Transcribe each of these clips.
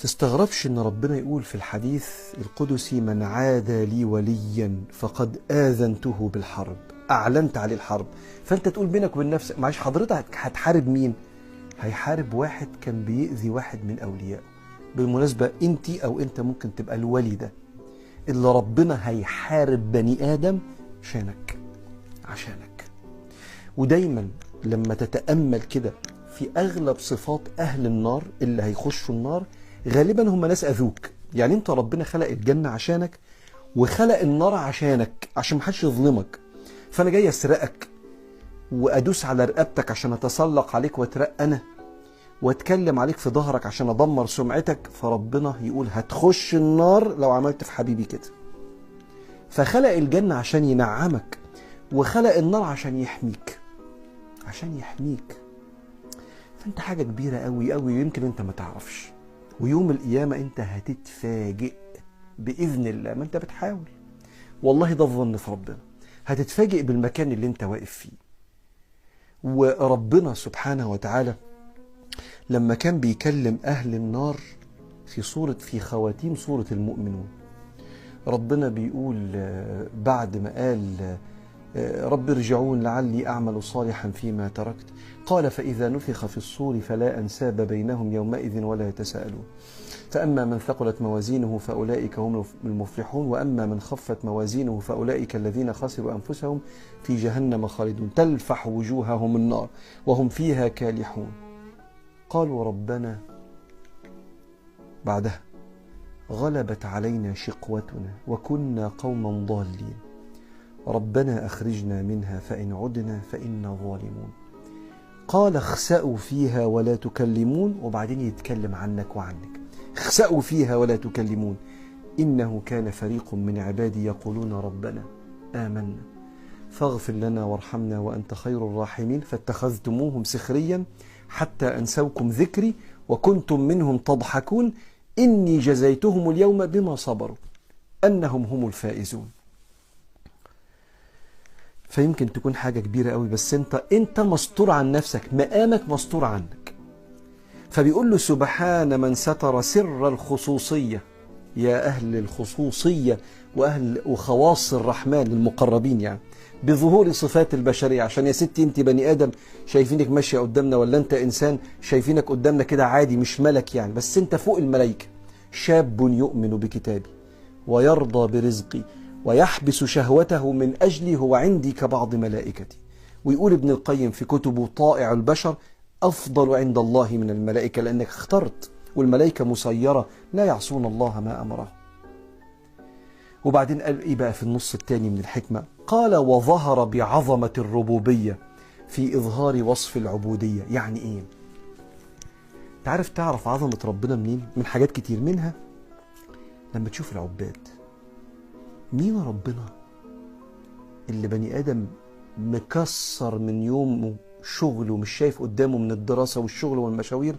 تستغربش ان ربنا يقول في الحديث القدسي: من عادى لي وليا فقد آذنته بالحرب، اعلنت عليه الحرب. فانت تقول بينك وبين نفسك: معلش حضرتك هتحارب مين؟ هيحارب واحد كان بيأذي واحد من اوليائه. بالمناسبة انت او انت ممكن تبقى الولي ده اللي ربنا هيحارب بني ادم عشانك. ودايما لما تتأمل كده في اغلب صفات اهل النار اللي هيخشوا النار، غالبا هم ناس اذوك. يعني انت ربنا خلق الجنة عشانك وخلق النار عشانك، عشان محدش يظلمك. فانا جاي اسرقك وادوس على رقبتك عشان اتسلق عليك واترقى انا، واتكلم عليك في ظهرك عشان ادمر سمعتك. فربنا يقول هتخش النار لو عملت في حبيبي كده. فخلق الجنة عشان ينعمك، وخلق النار عشان يحميك. فانت حاجة كبيرة قوي قوي، يمكن انت ما تعرفش. ويوم القيامة انت هتتفاجئ بإذن الله. ما انت بتحاول، والله ده الظن في ربنا. هتتفاجئ بالمكان اللي انت واقف فيه. وربنا سبحانه وتعالى لما كان بيكلم أهل النار في خواتيم سورة المؤمنون، ربنا بيقول بعد ما قال رب ارجعون لعلي أعمل صالحا فيما تركت، قال فإذا نفخ في الصور فلا أنساب بينهم يومئذ ولا يتساءلون، فأما من ثقلت موازينه فأولئك هم المفلحون، وأما من خفت موازينه فأولئك الذين خسروا أنفسهم في جهنم خالدون تلفح وجوههم النار وهم فيها كالحون. قالوا ربنا بعدها غلبت علينا شقوتنا وكنا قوما ضالين، ربنا أخرجنا منها فإن عدنا فإنا ظالمون. قال اخسأوا فيها ولا تكلمون، وبعدين يتكلم عنك وعنك. اخسأوا فيها ولا تكلمون إنه كان فريق من عبادي يقولون ربنا آمنا فاغفر لنا وارحمنا وأنت خير الراحمين فاتخذتموهم سخريا حتى أنسوكم ذكري وكنتم منهم تضحكون إني جزيتهم اليوم بما صبروا أنهم هم الفائزون. فيمكن تكون حاجة كبيرة قوي، بس انت مستور عن نفسك، مقامك مستور عنك. فبيقول له سبحان من ستر سر الخصوصية. يا أهل الخصوصية وخواص الرحمن المقربين، يعني بظهور صفات البشرية. عشان يا ستي انت بني آدم شايفينك ماشية قدامنا، ولا انت إنسان شايفينك قدامنا كده عادي مش ملك يعني، بس انت فوق الملائكة. شاب يؤمن بكتابي ويرضى برزقي ويحبس شهوته من أجلي هو عندي كبعض ملائكتي. ويقول ابن القيم في كتبه طائع البشر أفضل عند الله من الملائكة، لأنك اخترت، والملائكة مسيرة لا يعصون الله ما أمره. وبعدين قال إيه بقى في النص الثاني من الحكمة؟ قال وظهر بعظمة الربوبية في إظهار وصف العبودية. يعني إيه؟ تعرف عظمة ربنا منين؟ من حاجات كتير، منها لما تشوف العباد. مين ربنا اللي بني آدم مكسر من يومه شغله مش شايف قدامه من الدراسة والشغل والمشاوير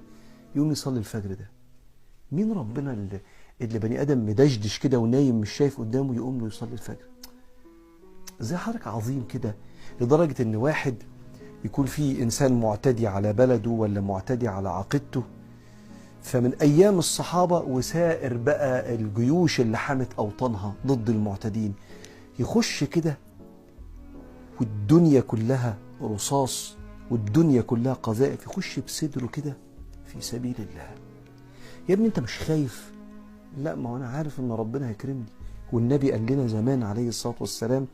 يوم يصلي الفجر ده؟ مين ربنا اللي بني آدم مدشدش كده ونايم مش شايف قدامه يقوم له يصلي الفجر؟ زي حركة عظيم كده، لدرجة ان واحد يكون فيه انسان معتدي على بلده ولا معتدي على عقيدته، فمن ايام الصحابة وسائر بقى الجيوش اللي حمت اوطانها ضد المعتدين، يخش كده والدنيا كلها رصاص والدنيا كلها قذائف، يخش بصدره كده في سبيل الله. يا ابني انت مش خايف؟ لا، ما انا عارف ان ربنا هيكرمني. والنبي قال لنا زمان عليه الصلاة والسلام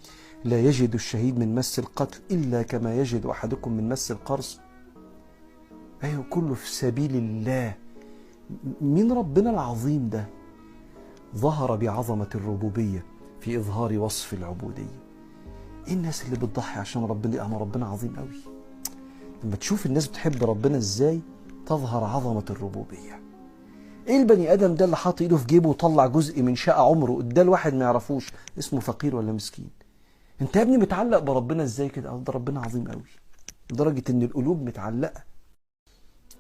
لا يجد الشهيد من مس القتل إلا كما يجد أحدكم من مس القرص. أيوه، كله في سبيل الله. مين ربنا العظيم ده؟ ظهر بعظمة الربوبية في إظهار وصف العبودية. إيه الناس اللي بتضحي عشان ربنا؟ أما ربنا عظيم قوي. لما تشوف الناس بتحب ربنا إزاي تظهر عظمة الربوبية. ايه البني ادم ده اللي حاطط ايده في جيبه وطلع جزء من شقة عمره اداه لواحد ما يعرفوش، اسمه فقير ولا مسكين؟ انت يا ابني متعلق بربنا ازاي كده؟ ده ربنا عظيم قوي لدرجة ان القلوب متعلقة.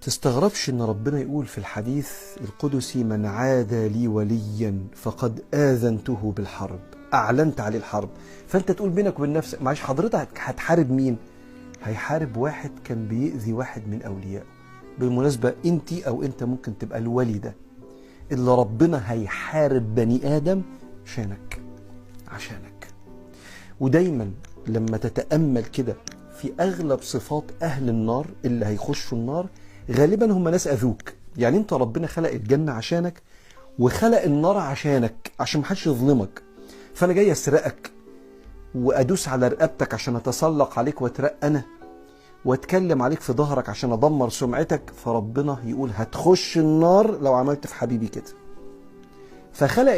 تستغربش ان ربنا يقول في الحديث القدسي من عادى لي وليا فقد آذنته بالحرب، اعلنت عليه الحرب. فانت تقول بينك وبين نفسك: معلش حضرتك هتحارب مين؟ هيحارب واحد كان بيأذي واحد من اوليائه. بالمناسبة انت او انت ممكن تبقى الولي ده اللي ربنا هيحارب بني آدم عشانك. ودايما لما تتأمل كده في أغلب صفات أهل النار اللي هيخشوا النار، غالبا هم ناس أذوك. يعني أنت ربنا خلق الجنة عشانك وخلق النار عشانك، عشان محدش يظلمك. فأنا جاي أسرقك وأدوس على رقبتك عشان أتسلق عليك وأترق أنا، وأتكلم عليك في ظهرك عشان أدمر سمعتك. فربنا يقول هتخش النار لو عملت في حبيبي كده. فخلق